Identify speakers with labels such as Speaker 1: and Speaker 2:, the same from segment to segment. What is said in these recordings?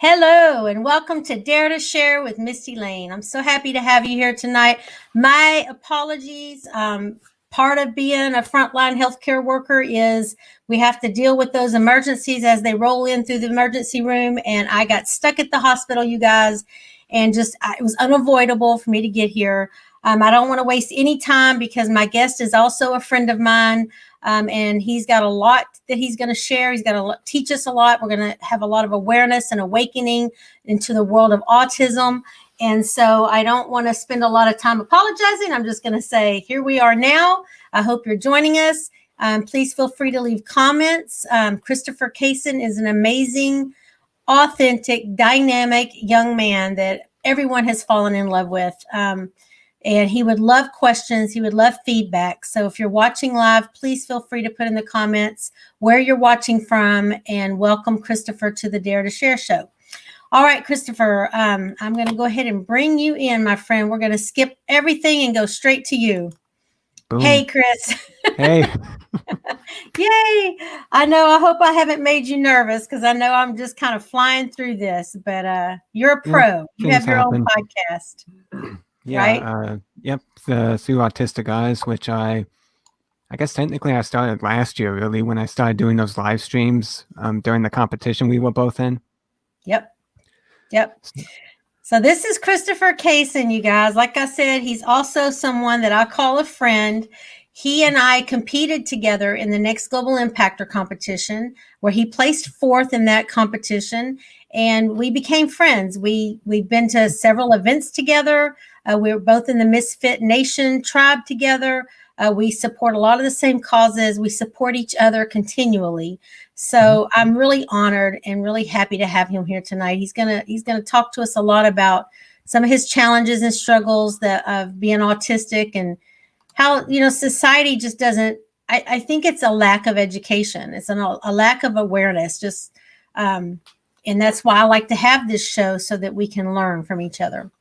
Speaker 1: Hello, and welcome to Dare to Share with Misty Lane. I'm so happy to have you here tonight. My apologies. Part of being a frontline healthcare worker is we have to deal with those emergencies as they roll in through the emergency room. And I got stuck at the hospital, you guys, and it was unavoidable for me to get here. I don't want to waste any time because my guest is also a friend of mine. And he's got a lot that he's going to share. He's going to teach us a lot. We're going to have a lot of awareness and awakening into the world of autism. And so I don't want to spend a lot of time apologizing. I'm just going to say, here we are now. I hope you're joining us. Please feel free to leave comments. Christopher Kaysen is an amazing, authentic, dynamic young man that everyone has fallen in love with. And he would love questions. He would love feedback. So if you're watching live, please feel free to put in the comments where you're watching from, and welcome Christopher to the Dare to Share show. All right, Christopher, I'm going to go ahead and bring you in, my friend. We're going to skip everything and go straight to you. Boom. Hey, Chris.
Speaker 2: Hey.
Speaker 1: Yay. I know. I hope I haven't made you nervous because I know I'm just kind of flying through this, but you're a pro. You have your own podcast.
Speaker 2: Yeah, right? The Through Autistic Eyes, which I guess technically I started last year, really, when I started doing those live streams during the competition we were both in.
Speaker 1: Yep. So this is Christopher Kaysen, you guys. Like I said, he's also someone that I call a friend. He and I competed together in the Next Global Impactor competition, where he placed 4th in that competition, and we became friends. We've been to several events together. We were both in the Misfit Nation tribe together. We support a lot of the same causes. We support each other continually. So I'm really honored and really happy to have him here tonight. He's gonna talk to us a lot about some of his challenges and struggles of being autistic, and how society just doesn't. I think it's a lack of education. It's a lack of awareness. And that's why I like to have this show, so that we can learn from each other.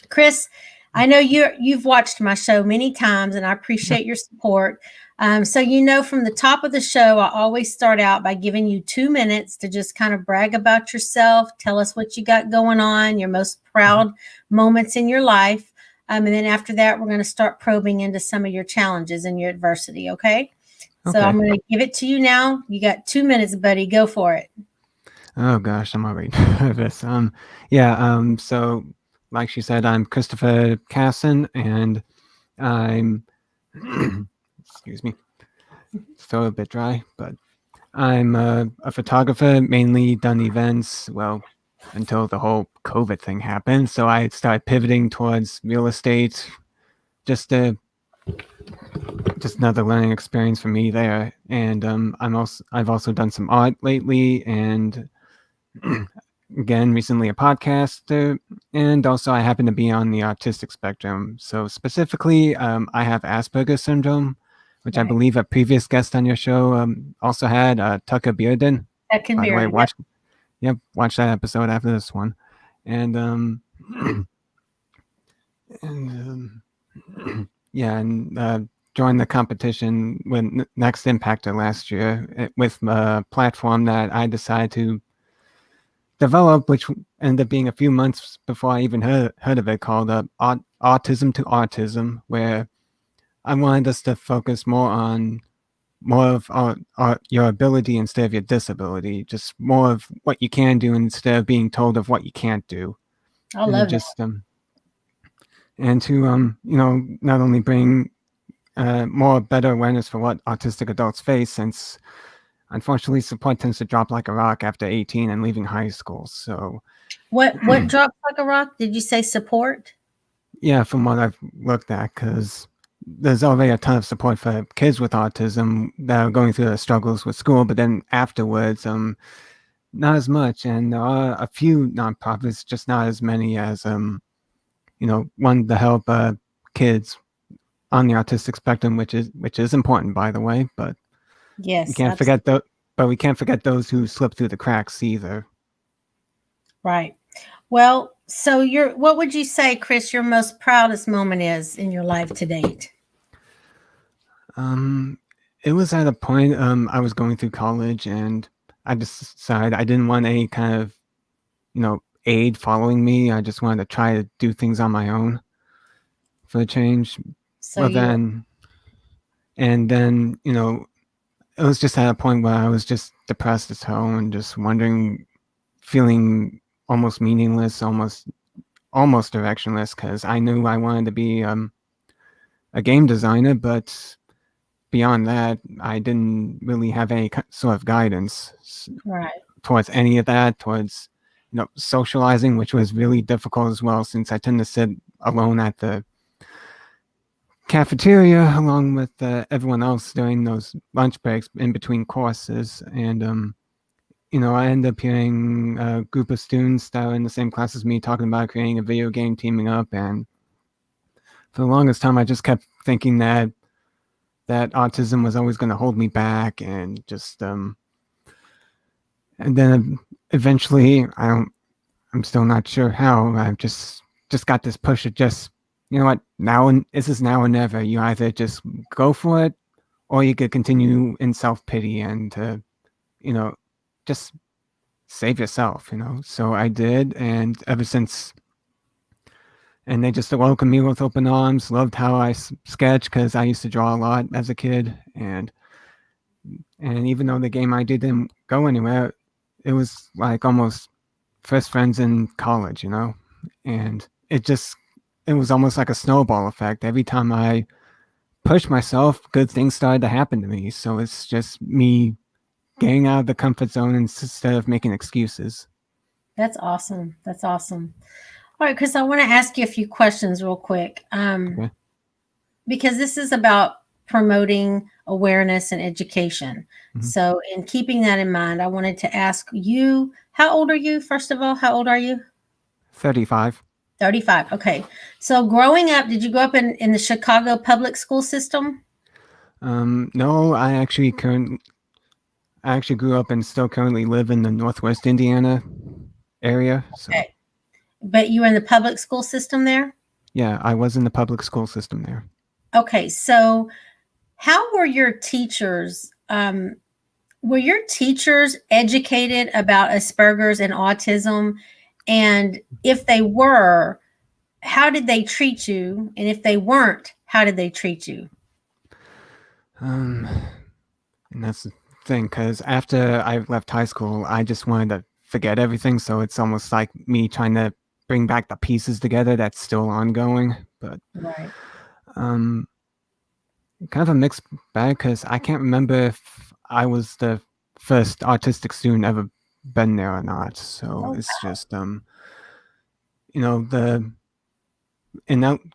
Speaker 1: Chris, I know you've watched my show many times, and I appreciate your support. So from the top of the show, I always start out by giving you 2 minutes to just kind of brag about yourself, tell us what you got going on, your most proud moments in your life. And then after that, we're going to start probing into some of your challenges and your adversity, okay? So I'm going to give it to you now. You got 2 minutes, buddy. Go for it.
Speaker 2: Oh, gosh, I'm already nervous. So like she said, I'm Christopher Kaysen, and I'm, excuse me, still a bit dry, but I'm a photographer, mainly done events, well, until the whole COVID thing happened. So I started pivoting towards real estate, just another learning experience for me there. And I've also done some art lately, and again, recently a podcaster, and also I happen to be on the autistic spectrum. So specifically, I have Asperger's syndrome, which I believe a previous guest on your show also had, Tucker Bearden.
Speaker 1: By the way,
Speaker 2: watch that episode after this one. And joined the competition with Next Impactor last year with a platform that I decided to develop, which ended up being a few months before I even heard of it, called Autism to Autism, where I wanted us to focus more of your ability instead of your disability, just more of what you can do instead of being told of what you can't do.
Speaker 1: I love that.
Speaker 2: And to not only bring more better awareness for what autistic adults face, since unfortunately support tends to drop like a rock after 18 and leaving high school. So
Speaker 1: what drops like a rock? Did you say support?
Speaker 2: Yeah, from what I've looked at, because there's already a ton of support for kids with autism that are going through the struggles with school, but then afterwards, not as much. And there are a few nonprofits, just not as many as one to help kids on the autistic spectrum, which is important, by the way. But
Speaker 1: yes,
Speaker 2: we can't forget we can't forget those who slip through the cracks either.
Speaker 1: Right. Well, so what would you say, Chris, your most proudest moment is in your life to date?
Speaker 2: It was at a point I was going through college, and I decided I didn't want any kind of aid following me. I just wanted to try to do things on my own for a change.
Speaker 1: So
Speaker 2: Well,
Speaker 1: you were
Speaker 2: then, it was just at a point where I was just depressed as hell and just wondering, feeling almost meaningless, almost directionless, because I knew I wanted to be a game designer, but beyond that, I didn't really have any sort of guidance
Speaker 1: right.
Speaker 2: towards any of that, towards socializing, which was really difficult as well, since I tend to sit alone at the cafeteria along with everyone else during those lunch breaks in between courses. And I ended up hearing a group of students that were in the same class as me talking about creating a video game, teaming up. And for the longest time, I just kept thinking that autism was always going to hold me back, and just and then eventually, I'm still not sure how. I've just got this push of just, you know what, now, and this is now or never. You either just go for it, or you could continue in self pity and you know just save yourself. So I did, and ever since, and they just welcomed me with open arms. Loved how I sketch, because I used to draw a lot as a kid, and even though the game I did didn't go anywhere, it was like almost first friends in college, and it was almost like a snowball effect. Every time I pushed myself, good things started to happen to me. So it's just me getting out of the comfort zone instead of making excuses.
Speaker 1: That's awesome. That's awesome. All right, Chris, I want to ask you a few questions real quick.
Speaker 2: Okay.
Speaker 1: Because this is about promoting awareness and education.
Speaker 2: Mm-hmm.
Speaker 1: So, in keeping that in mind, I wanted to ask you, how old are you? First of all, how old are you?
Speaker 2: 35.
Speaker 1: 35. Okay. So, growing up, did you grow up in the Chicago public school system?
Speaker 2: No, I actually grew up and still currently live in the Northwest Indiana area. So
Speaker 1: Okay. But you were in the public school system there?
Speaker 2: yeah, I was in the public school system there.
Speaker 1: Okay. So, how were your teachers? Were your teachers educated about Asperger's and autism? And if they were, how did they treat you? And if they weren't, how did they treat you?
Speaker 2: Um, and that's the thing, because after I left high school, I just wanted to forget everything. So it's almost like me trying to bring back the pieces together that's still ongoing. But
Speaker 1: Right.
Speaker 2: um, kind of a mixed bag, because I can't remember if I was the first autistic student ever been there or not. So
Speaker 1: Oh,
Speaker 2: it's just the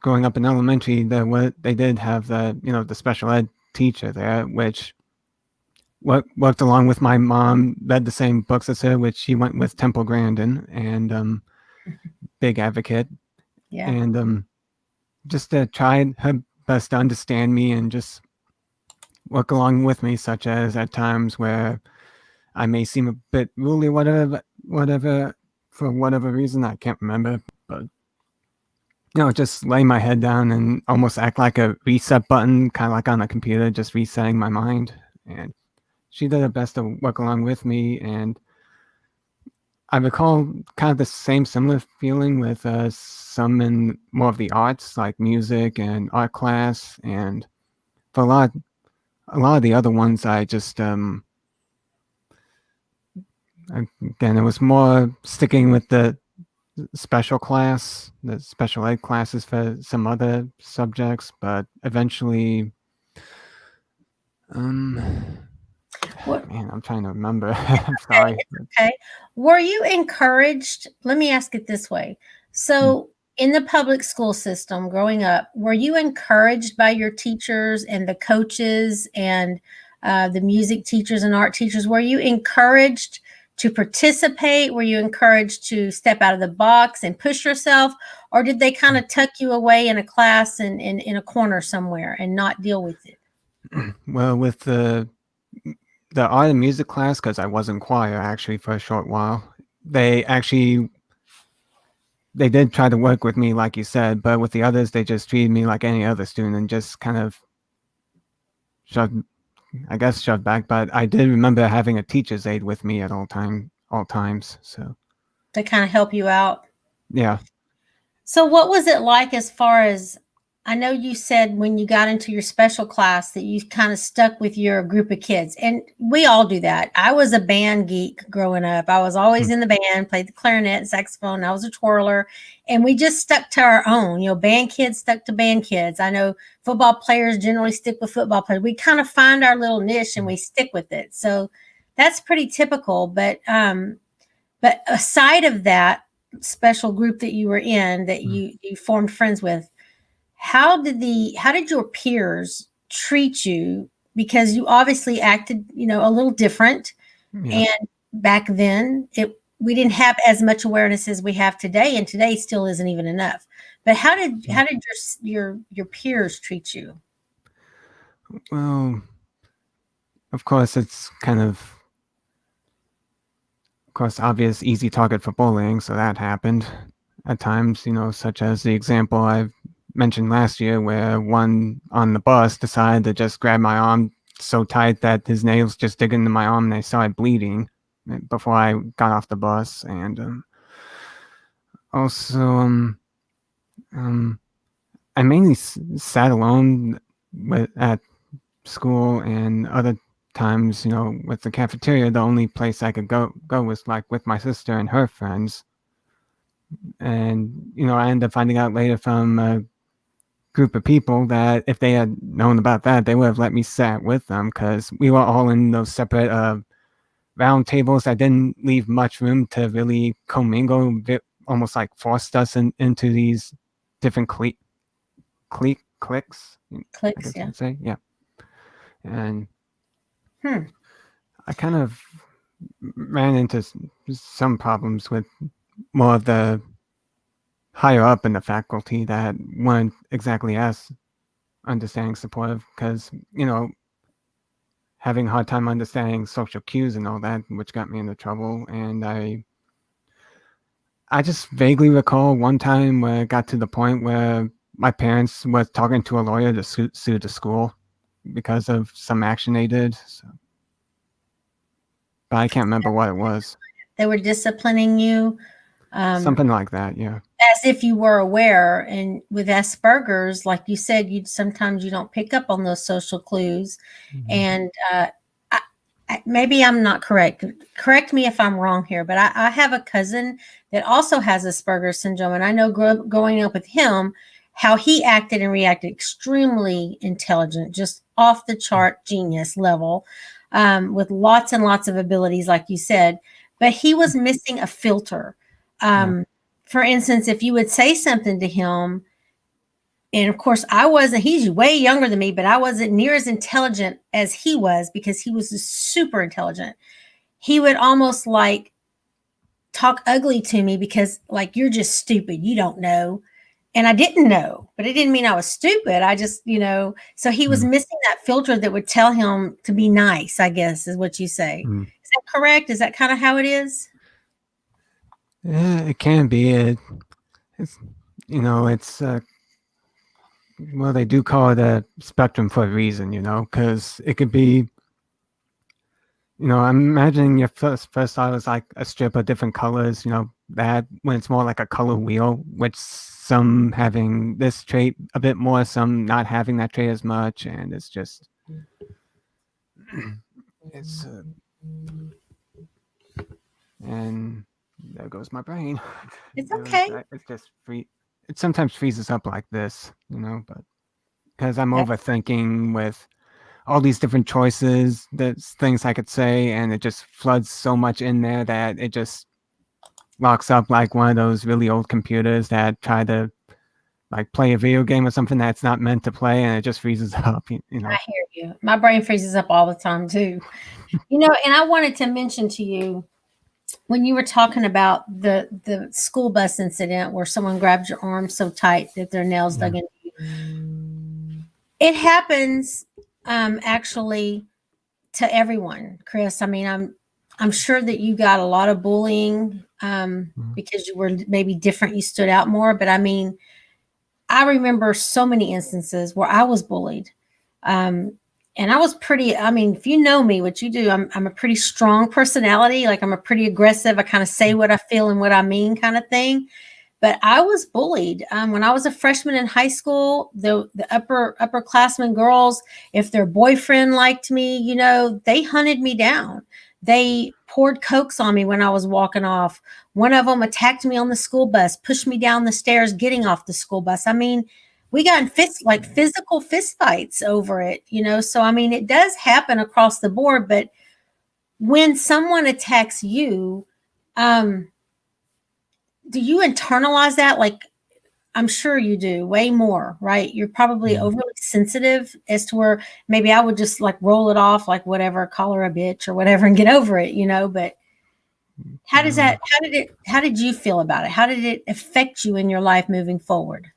Speaker 2: growing up in elementary, they did have the special ed teacher there, which worked along with my mom, read the same books as her, which she went with Temple Grandin, and big advocate,
Speaker 1: yeah.
Speaker 2: and just tried her best to understand me and just work along with me, such as at times where I may seem a bit ruly, whatever, for whatever reason I can't remember, but just lay my head down and almost act like a reset button, kind of like on a computer, just resetting my mind. And she did her best to work along with me. And I recall kind of the same similar feeling with some in more of the arts, like music and art class. And for a lot of the other ones, I just, again, it was more sticking with the special ed classes for some other subjects, but eventually,
Speaker 1: What,
Speaker 2: man, I'm trying to remember. I'm sorry.
Speaker 1: okay. Were you encouraged? Let me ask it this way. So, in the public school system growing up, were you encouraged by your teachers and the coaches and the music teachers and art teachers? Were you encouraged to participate? Were you encouraged to step out of the box and push yourself? Or did they kind of tuck you away in a class and in a corner somewhere and not deal with it?
Speaker 2: Well, with the art and music class, because I was in choir actually for a short while, they did try to work with me, like you said, but with the others, they just treated me like any other student and just kind of shoved, I guess, shoved back. But I did remember having a teacher's aide with me at all times. So
Speaker 1: to kind of help you out.
Speaker 2: Yeah.
Speaker 1: So what was it like as far as, I know you said when you got into your special class that you kind of stuck with your group of kids. And we all do that. I was a band geek growing up. I was always
Speaker 2: Mm.
Speaker 1: in the band, played the clarinet, saxophone. I was a twirler. And we just stuck to our own. You know, band kids stuck to band kids. I know football players generally stick with football players. We kind of find our little niche and we stick with it. So that's pretty typical. But aside of that special group that you were in, that
Speaker 2: Mm.
Speaker 1: you formed friends with, how did your peers treat you? Because you obviously acted, a little different.
Speaker 2: Yeah.
Speaker 1: And back then, it we didn't have as much awareness as we have today, and today still isn't even enough. But
Speaker 2: Mm.
Speaker 1: how did your peers treat you?
Speaker 2: Well, of course, it's kind of course, obvious, easy target for bullying, so that happened at times, such as the example I mentioned last year where one on the bus decided to just grab my arm so tight that his nails just dig into my arm and I started bleeding before I got off the bus. And also, um, I mainly sat alone at school, and other times, with the cafeteria, the only place I could go was like with my sister and her friends. And I ended up finding out later from a group of people that if they had known about that, they would have let me sit with them because we were all in those separate round tables that didn't leave much room to really commingle. It almost like forced us into these different cliques, I
Speaker 1: Clicks,
Speaker 2: guess
Speaker 1: yeah.
Speaker 2: I'd say. Yeah. And
Speaker 1: Hmm.
Speaker 2: I kind of ran into some problems with more of the higher up in the faculty that weren't exactly as understanding supportive because, having a hard time understanding social cues and all that, which got me into trouble. And I just vaguely recall one time where it got to the point where my parents were talking to a lawyer to sue the school because of some action they did. So, but I can't remember what it was.
Speaker 1: They were disciplining you.
Speaker 2: Something like that, yeah.
Speaker 1: As if you were aware. And with Asperger's, like you said, you sometimes you don't pick up on those social clues.
Speaker 2: Mm-hmm.
Speaker 1: And I, maybe I'm not correct. Correct me if I'm wrong here, but I have a cousin that also has Asperger's syndrome, and I know growing up with him, how he acted and reacted, extremely intelligent, just off the chart genius level, with lots and lots of abilities, like you said. But he was missing a filter.
Speaker 2: Yeah.
Speaker 1: For instance, if you would say something to him, and of course, he's way younger than me, but I wasn't near as intelligent as he was because he was just super intelligent. He would almost like talk ugly to me because, like, you're just stupid. You don't know. And I didn't know, but it didn't mean I was stupid. I just, so he was
Speaker 2: Mm.
Speaker 1: missing that filter that would tell him to be nice, I guess, is what you say.
Speaker 2: Mm.
Speaker 1: Is that correct? Is that kind of how it is?
Speaker 2: Yeah, it can be. It's it's well, they do call it a spectrum for a reason, because it could be, I'm imagining your first thought was like a strip of different colors, that when it's more like a color wheel, which some having this trait a bit more, some not having that trait as much, and it's just it's and there goes my brain.
Speaker 1: It's okay.
Speaker 2: It's just free. It sometimes freezes up like this, but because I'm overthinking with all these different choices, there's things I could say, and it just floods so much in there that it just locks up like one of those really old computers that try to like play a video game or something that's not meant to play, and it just freezes up.
Speaker 1: I hear you. My brain freezes up all the time too. And I wanted to mention to you when you were talking about the school bus incident where someone grabbed your arm so tight that their nails
Speaker 2: Yeah.
Speaker 1: dug into you. It happens actually to everyone, Chris. I mean, I'm sure that you got a lot of bullying because you were maybe different, you stood out more, but I mean, I remember so many instances where I was bullied. Um, And I was pretty, I mean, if you know me, what you do, I'm a pretty strong personality. Like I'm a pretty aggressive. I kind of say what I feel and what I mean kind of thing. But I was bullied when I was a freshman in high school. The upperclassmen girls, if their boyfriend liked me, they hunted me down. They poured cokes on me when I was walking off. One of them attacked me on the school bus, pushed me down the stairs getting off the school bus. I mean, we got in physical fist fights over it. So I mean, it does happen across the board. But when someone attacks you, um, do you internalize that? Like, I'm sure you do way more, right? You're probably
Speaker 2: Yeah.
Speaker 1: overly sensitive as to where maybe I would just like roll it off, like whatever, call her a bitch or whatever and get over it. But how did you feel about it? How did it affect you in your life moving forward?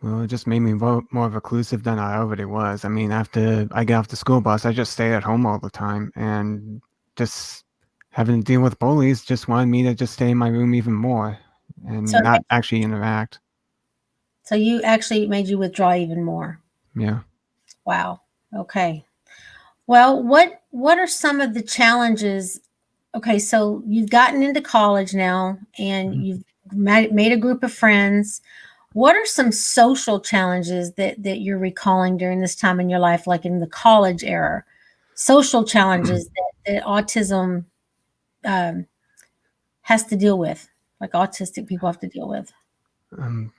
Speaker 2: Well, it just made me more reclusive than I already was. I mean, after I get off the school bus, I just stay at home all the time, and just having to deal with bullies just wanted me to just stay in my room even more
Speaker 1: So,
Speaker 2: and not actually interact.
Speaker 1: so you actually made you withdraw even more.
Speaker 2: Yeah.
Speaker 1: Wow. Okay. Well, what are some of the challenges? Okay, so you've gotten into college now and
Speaker 2: Mhm.
Speaker 1: you've made a group of friends. What are some social challenges that you're recalling during this time in your life, like in the college era? Social challenges that autism um, has to deal with, like autistic people have to deal with.
Speaker 2: Um,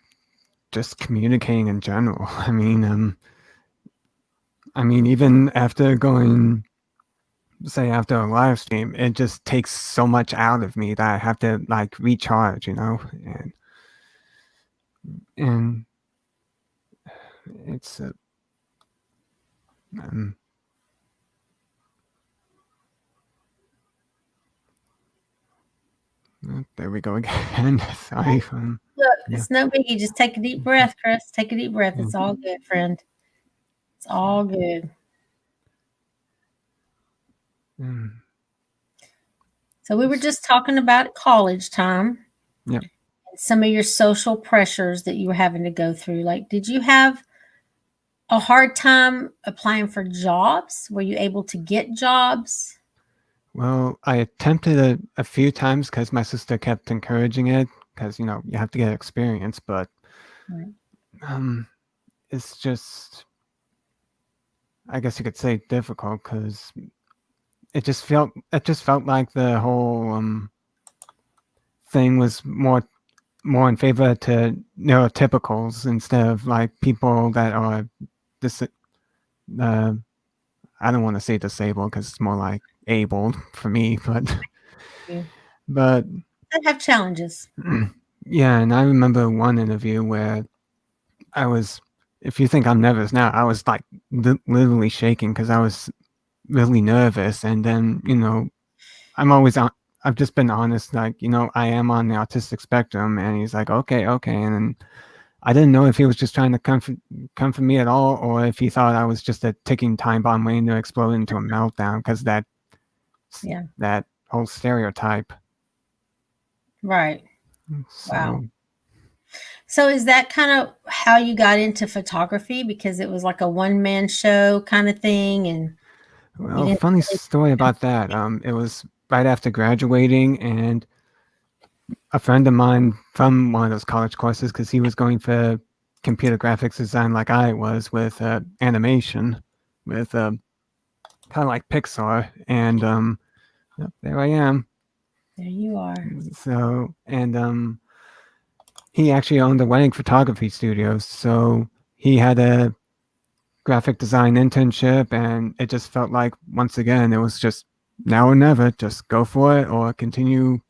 Speaker 2: just communicating in general. I mean, even after going, say, after a live stream, it just takes so much out of me that I have to like recharge, and it's um, there we go again. Sorry.
Speaker 1: Look,
Speaker 2: Yeah.
Speaker 1: it's no biggie. Just take a deep breath, Chris. Take a deep breath.
Speaker 2: Yeah.
Speaker 1: It's all good, friend. It's all good.
Speaker 2: Mm,
Speaker 1: So we were just talking about college time
Speaker 2: yeah.
Speaker 1: and some of your social pressures that you were having to go through. Like, did you have a hard time applying for jobs? Were you able to get jobs?
Speaker 2: Well, I attempted a few times because my sister kept encouraging it because you have to get experience, but
Speaker 1: Right.
Speaker 2: um, it's just, I guess you could say, difficult because it just felt like the whole thing was more in favor to neurotypicals instead of like people that are dis- uh, I don't want to say disabled because it's more like able for me, but
Speaker 1: You
Speaker 2: but
Speaker 1: that have challenges.
Speaker 2: yeah, and I remember one interview where I was, if you think I'm nervous now, I was like literally shaking because I was really nervous, and then I'm always on. I've just been honest, like I am on the autistic spectrum, and he's like, okay, okay, and then I didn't know if he was just trying to comfort me at all, or if he thought I was just a ticking time bomb waiting to explode into a meltdown because
Speaker 1: Yeah.
Speaker 2: that whole stereotype.
Speaker 1: Right. Wow.
Speaker 2: So,
Speaker 1: So is that kind of how you got into photography? Because it was like a one man show kind of thing, and you
Speaker 2: well,
Speaker 1: didn't
Speaker 2: funny
Speaker 1: really.
Speaker 2: story about that. It was right after graduating, and a friend of mine from one of those college courses, because he was going for computer graphics design like I was with animation, with kind of like Pixar, and yep, there I am.
Speaker 1: There you are.
Speaker 2: So, and he actually owned a wedding photography studio, so he had a graphic design internship, and it just felt like once again it was just now or never, just go for it or continue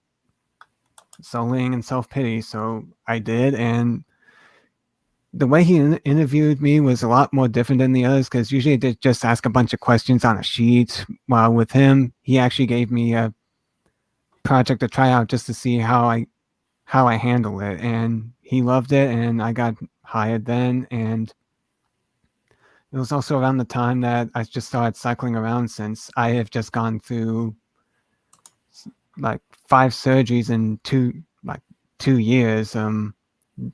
Speaker 2: sullying and self-pity. So I did, and the way he interviewed me was a lot more different than the others because usually they just ask a bunch of questions on a sheet. While with him, he actually gave me a project to try out just to see how I handle it, and he loved it, and I got hired then. And it was also around the time that I just started cycling around since I have just gone through like 5 surgeries in 2 years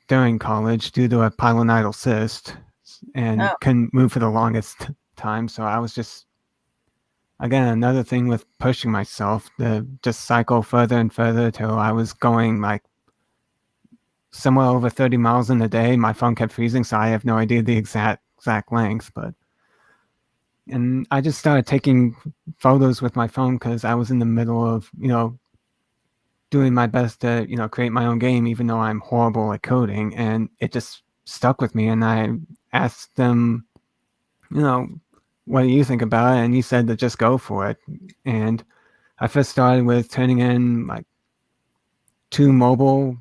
Speaker 2: during college due to a pilonidal cyst and
Speaker 1: Oh,
Speaker 2: couldn't move for the longest time. So I was just, again, another thing with pushing myself to just cycle further and further till I was going like somewhere over 30 miles in a day. My phone kept freezing, so I have no idea the exact length, and I just started taking photos with my phone because I was in the middle of, doing my best to, create my own game, even though I'm horrible at coding, and it just stuck with me. And I asked them, you know, what do you think about it? And he said to just go for it. And I first started with turning in like 2 mobile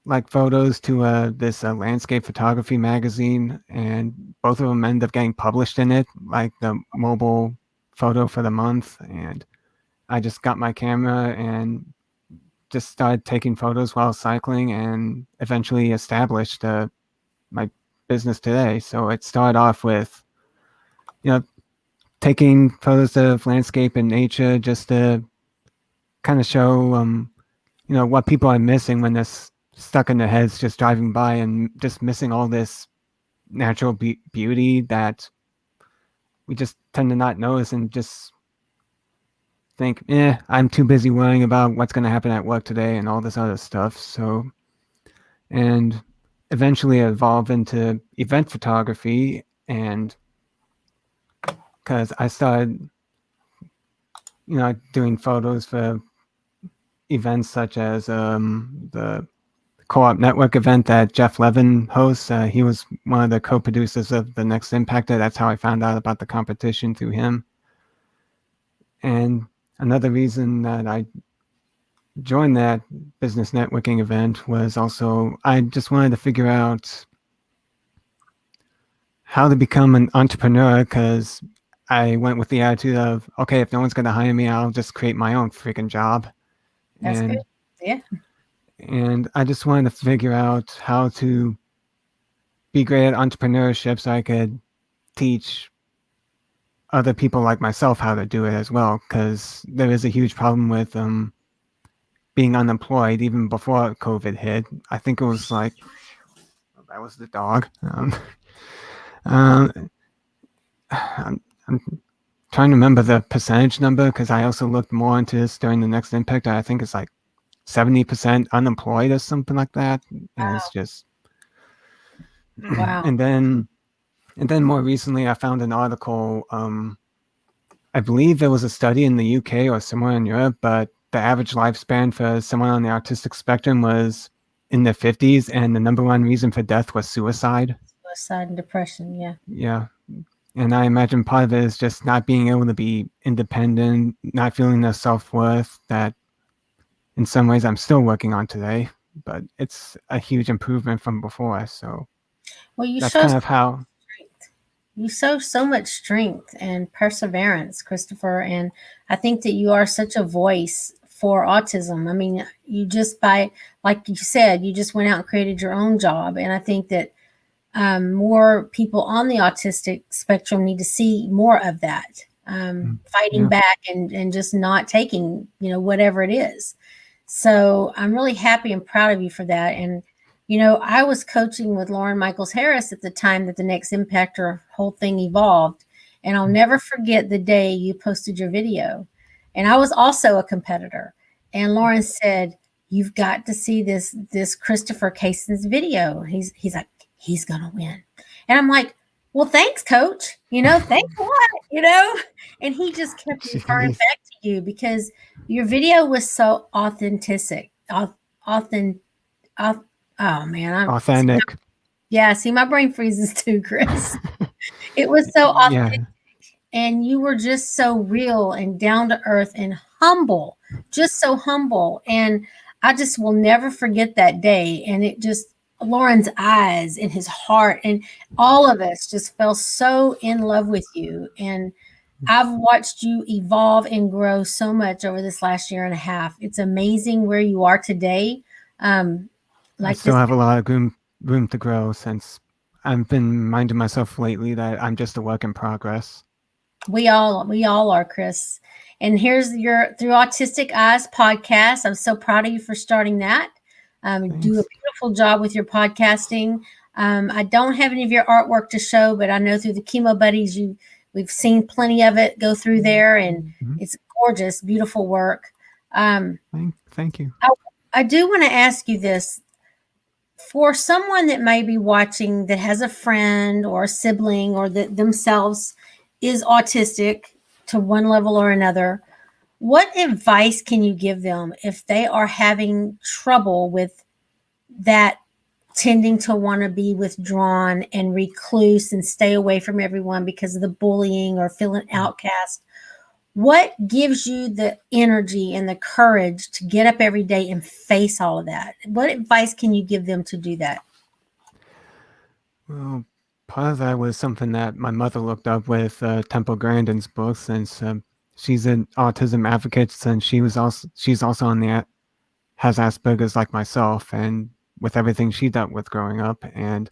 Speaker 2: like photos to this landscape photography magazine, and both of them ended up getting published in it, like the mobile photo for the month. And I just got my camera and just started taking photos while cycling, and eventually established my business today. So it started off with, you know, taking photos of landscape and nature just to kind of show, what people are missing when they're stuck in their heads just driving by and just missing all this natural beauty that we just tend to not notice and just think, I'm too busy worrying about what's going to happen at work today and all this other stuff. So, and eventually evolve into event photography. And because I started, doing photos for events such as the Co-op Network event that Jeff Levin hosts. He was one of the co-producers of The Next Impactor. That's how I found out about the competition, through him. And another reason that I joined that business networking event was also I just wanted to figure out how to become an entrepreneur, because I went with the attitude of, okay, if no one's going to hire me, I'll just create my own freaking job.
Speaker 1: That's good. Yeah.
Speaker 2: And I just wanted to figure out how to be great at entrepreneurship so I could teach other people like myself how to do it as well, because there is a huge problem with being unemployed even before COVID hit. I think it was like, that was the dog. I'm, I'm trying to remember the percentage number, because I also looked more into this during the Next Impact. I think it's like 70% unemployed or something like that. And it's just,
Speaker 1: Wow.
Speaker 2: and then more recently I found an article. I believe there was a study in the UK or somewhere in Europe, but the average lifespan for someone on the autistic spectrum was in their 50s, and the number one reason for death was suicide.
Speaker 1: Suicide and depression. Yeah.
Speaker 2: Yeah. And I imagine part of it is just not being able to be independent, not feeling their self-worth, that in some ways I'm still working on today, but it's a huge improvement from before. So
Speaker 1: Well,
Speaker 2: that's kind of how.
Speaker 1: you show so much strength and perseverance, Christopher. And I think that you are such a voice for autism. I mean, you just like you said, you just went out and created your own job. And I think that more people on the autistic spectrum need to see more of that, fighting
Speaker 2: Yeah.
Speaker 1: back and just not taking, whatever it is. So I'm really happy and proud of you for that. And, I was coaching with Lauren Michaels Harris at the time that the Next Impactor whole thing evolved. And I'll never forget the day you posted your video. And I was also a competitor. And Lauren said, "You've got to see this Christopher Cason's video. He's like, he's gonna win." And I'm like, "Well, thanks, coach. Thanks a lot, And he just kept referring back to you because your video was so authentic. Oh man,
Speaker 2: Authentic.
Speaker 1: Yeah, see, my brain freezes too, Chris. It was so authentic, and you were just so real and down to earth and humble, just so humble. And I just will never forget that day. And it just, Lauren's eyes and his heart and all of us just fell so in love with you. And I've watched you evolve and grow so much over this last year and a half. It's amazing where you are today.
Speaker 2: I still have a lot of room to grow, since I've been reminding myself lately that I'm just a work in progress.
Speaker 1: We all are, Chris. And here's your Through Autistic Eyes podcast. I'm so proud of you for starting that. Do a beautiful job with your podcasting. I don't have any of your artwork to show, but I know through the Chemo Buddies, we've seen plenty of it go through there, and it's gorgeous, beautiful work.
Speaker 2: Thank you.
Speaker 1: I do want to ask you this. For someone that may be watching that has a friend or a sibling or that themselves is autistic to one level or another, what advice can you give them if they are having trouble with that, tending to want to be withdrawn and recluse and stay away from everyone because of the bullying or feeling outcast? What gives you the energy and the courage to get up every day and face all of that? What advice can you give them to do that?
Speaker 2: Well, part of that was something that my mother looked up with Temple Grandin's book, since she's an autism advocate, and she's also on the has Asperger's like myself, and with everything she dealt with growing up, and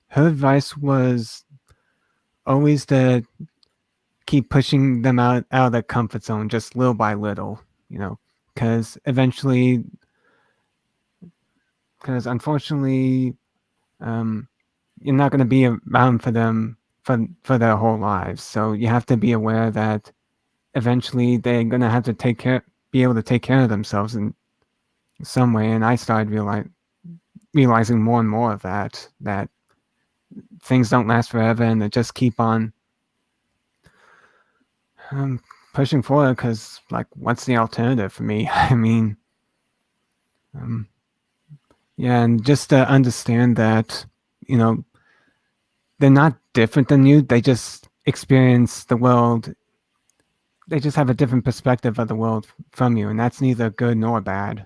Speaker 2: her advice was always to keep pushing them out of their comfort zone, just little by little, because unfortunately, you're not going to be around for them for their whole lives. So you have to be aware that eventually they're going to have to be able to take care of themselves in some way. And I started realizing more and more of that things don't last forever, and they just keep on pushing forward, because what's the alternative for me? I mean, yeah, and just to understand that, they're not different than you. They just experience the world. They just have a different perspective of the world from you, and that's neither good nor bad.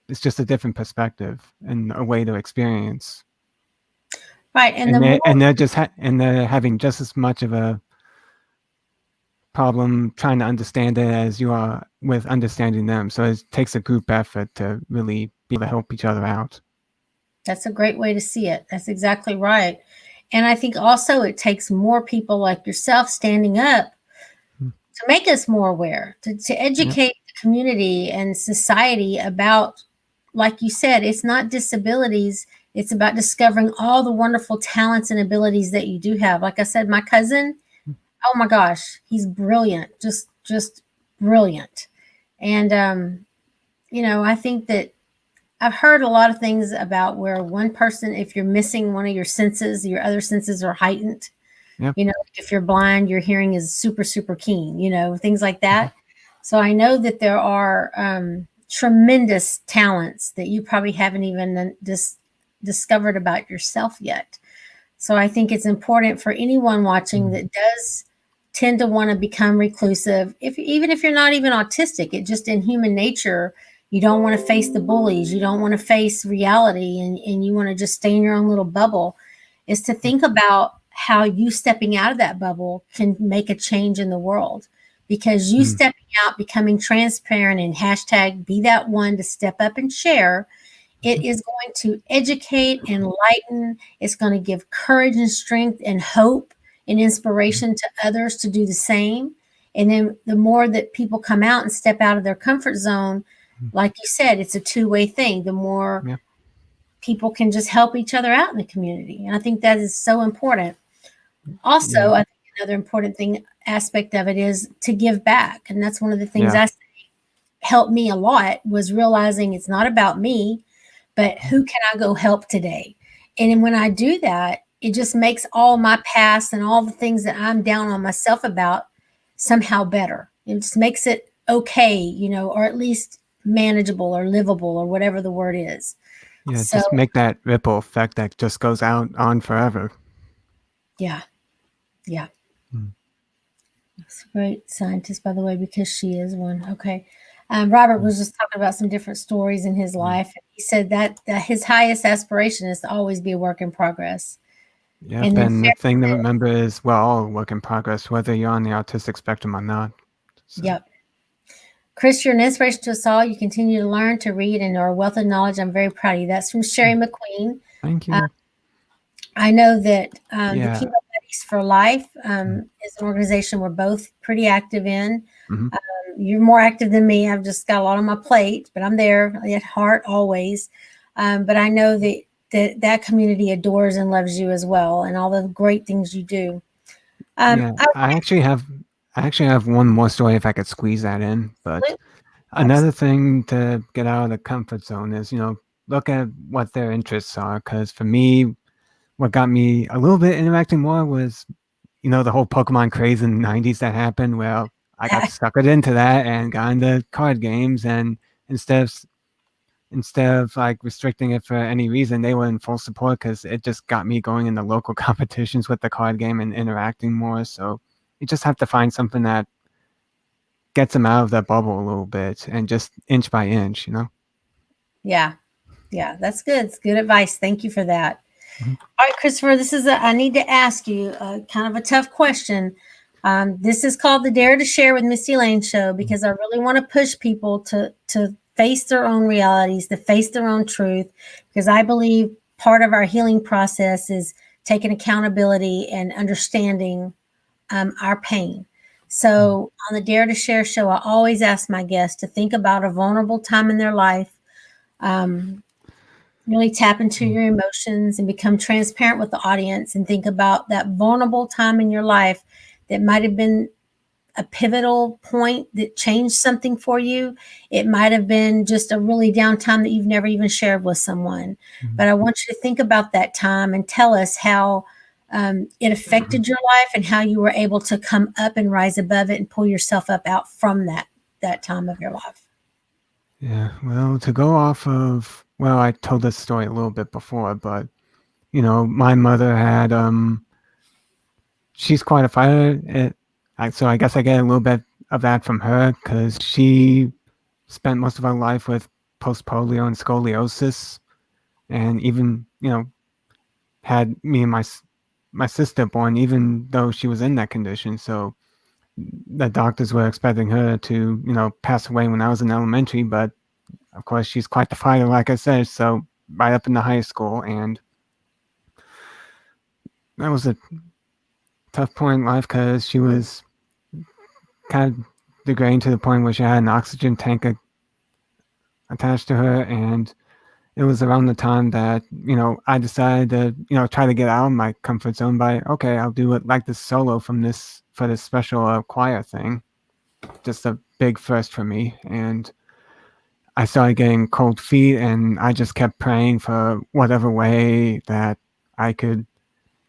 Speaker 2: It's just a different perspective and a way to experience.
Speaker 1: Right,
Speaker 2: and they're having just as much of a problem trying to understand it as you are with understanding them. So it takes a group effort to really be able to help each other out.
Speaker 1: That's a great way to see it. That's exactly right. And I think also it takes more people like yourself standing up to make us more aware, to educate the community and society about, like you said, it's not disabilities. It's about discovering all the wonderful talents and abilities that you do have. Like I said, my cousin, oh my gosh, he's brilliant, just brilliant. And, I think that I've heard a lot of things about where one person, if you're missing one of your senses, your other senses are heightened.
Speaker 2: Yep.
Speaker 1: If you're blind, your hearing is super, super keen, things like that. So I know that there are tremendous talents that you probably haven't even discovered about yourself yet. So I think it's important for anyone watching that does tend to want to become reclusive, even if you're not even autistic, it just in human nature, you don't want to face the bullies, you don't want to face reality, and you want to just stay in your own little bubble, is to think about how you stepping out of that bubble can make a change in the world. Because you stepping out, becoming transparent, and hashtag be that one to step up and share, it is going to educate, enlighten. It's going to give courage and strength and hope and inspiration to others to do the same. And then the more that people come out and step out of their comfort zone, like you said, it's a two-way thing. The more people can just help each other out in the community. And I think that is so important. Also, I think another important aspect of it is to give back. And that's one of the things I say helped me a lot, was realizing it's not about me, but who can I go help today? And when I do that, it just makes all my past and all the things that I'm down on myself about somehow better. It just makes it okay, or at least manageable or livable or whatever the word is.
Speaker 2: Yeah, so, just make that ripple effect that just goes on forever.
Speaker 1: Yeah. That's a great scientist, by the way, because she is one. Okay. Robert was just talking about some different stories in his life. He said that his highest aspiration is to always be a work in progress.
Speaker 2: Yeah, and the thing to remember is we're all a work in progress, whether you're on the autistic spectrum or not.
Speaker 1: So. Yep. Chris, you're an inspiration to us all. You continue to learn, to read, and are a wealth of knowledge. I'm very proud of you. That's from Sherry McQueen.
Speaker 2: Thank you.
Speaker 1: I know that the Chemo Buddies for Life is an organization we're both pretty active in. You're more active than me. I've just got a lot on my plate, but I'm there at heart always. But I know that that community adores and loves you as well, and all the great things you do.
Speaker 2: Yeah,
Speaker 1: I
Speaker 2: I actually have one more story if I could squeeze that in. But
Speaker 1: absolutely,
Speaker 2: another thing to get out of the comfort zone is, look at what their interests are. Because for me, what got me a little bit interacting more was, the whole Pokemon craze in the 90s that happened. Well, I got suckered into that and got into card games. And instead of like restricting it for any reason, they were in full support because it just got me going in the local competitions with the card game and interacting more. So you just have to find something that gets them out of that bubble a little bit and just inch by inch.
Speaker 1: yeah, yeah, that's good. It's good advice. Thank you for that.
Speaker 2: Mhm.
Speaker 1: All right, Christopher, I need to ask you kind of a tough question. This is called the Dare to Share with Misty Lane show because I really want to push people to face their own realities, to face their own truth, because I believe part of our healing process is taking accountability and understanding our pain. So on the Dare to Share show, I always ask my guests to think about a vulnerable time in their life. Um, Really tap into your emotions and become transparent with the audience and think about that vulnerable time in your life that might have been a pivotal point that changed something for you. It might have been just a really down time that you've never even shared with someone.
Speaker 2: Mhm.
Speaker 1: But I want you to think about that time and tell us how it affected your life and how you were able to come up and rise above it and pull yourself up out from that time of your life.
Speaker 2: Yeah, well, to go off of, well, I told this story a little bit before, but my mother had she's quite a fighter. So I guess I get a little bit of that from her because she spent most of her life with post polio and scoliosis, and even had me and my sister born, even though she was in that condition. So the doctors were expecting her to pass away when I was in elementary, but of course she's quite the fighter, like I said. So right up into high school, and that was a tough point in life because she was kind of degrading to the point where she had an oxygen tank attached to her. And it was around the time that I decided to try to get out of my comfort zone by, okay, I'll do it like this solo for this special choir thing. Just a big first for me. And I started getting cold feet, and I just kept praying for whatever way that I could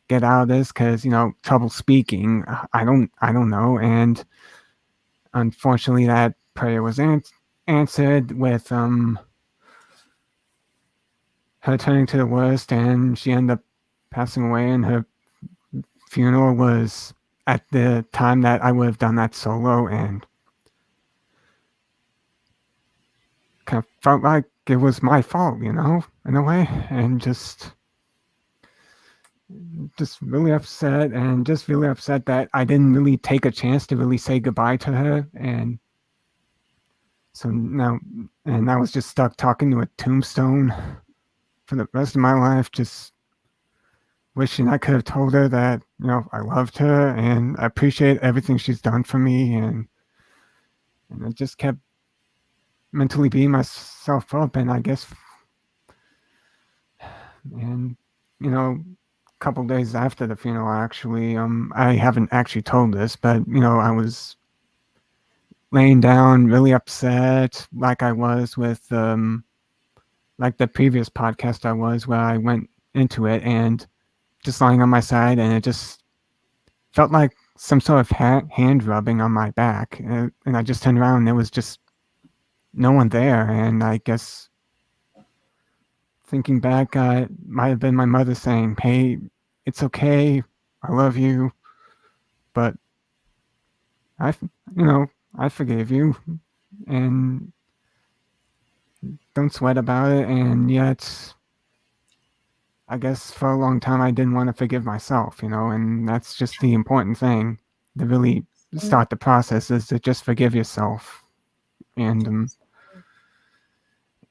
Speaker 2: get out of this, because trouble speaking, I don't know. And unfortunately that prayer was answered with her turning to the worst, and she ended up passing away. And her funeral was at the time that I would have done that solo, and kind of felt like it was my fault, in a way. And just really upset, and just really upset that I didn't really take a chance to really say goodbye to her. And so now, and I was just stuck talking to a tombstone for the rest of my life, just wishing I could have told her that, I loved her and I appreciate everything she's done for me. And I just kept mentally beating myself up. And I guess, and, a couple days after the funeral, actually, I haven't actually told this, but, I was laying down really upset, like I was with, like the previous podcast I was, where I went into it and just lying on my side, and it just felt like some sort of hand rubbing on my back. And I just turned around, and there was just no one there. And I guess thinking back, it might have been my mother saying, "Hey, it's okay. I love you, but I, you know, I forgave you, and don't sweat about it." And yet, I guess for a long time, I didn't want to forgive myself, and that's just the important thing to really start the process, is to just forgive yourself. And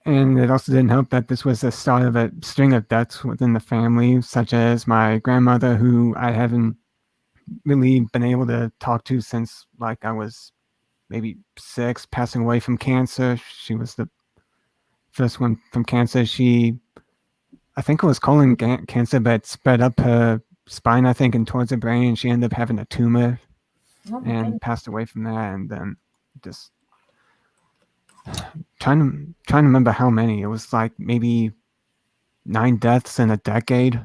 Speaker 2: it also didn't help that this was the start of a string of deaths within the family, such as my grandmother, who I haven't really been able to talk to since like I was maybe 6, passing away from cancer. She was the first one from cancer. She I think it was colon cancer, but it spread up her spine, I think, and towards her brain. And she ended up having a tumor and passed away from that. And then just trying to remember how many. It was like maybe 9 deaths in a decade.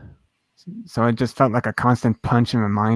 Speaker 2: So it just felt like a constant punch and reminder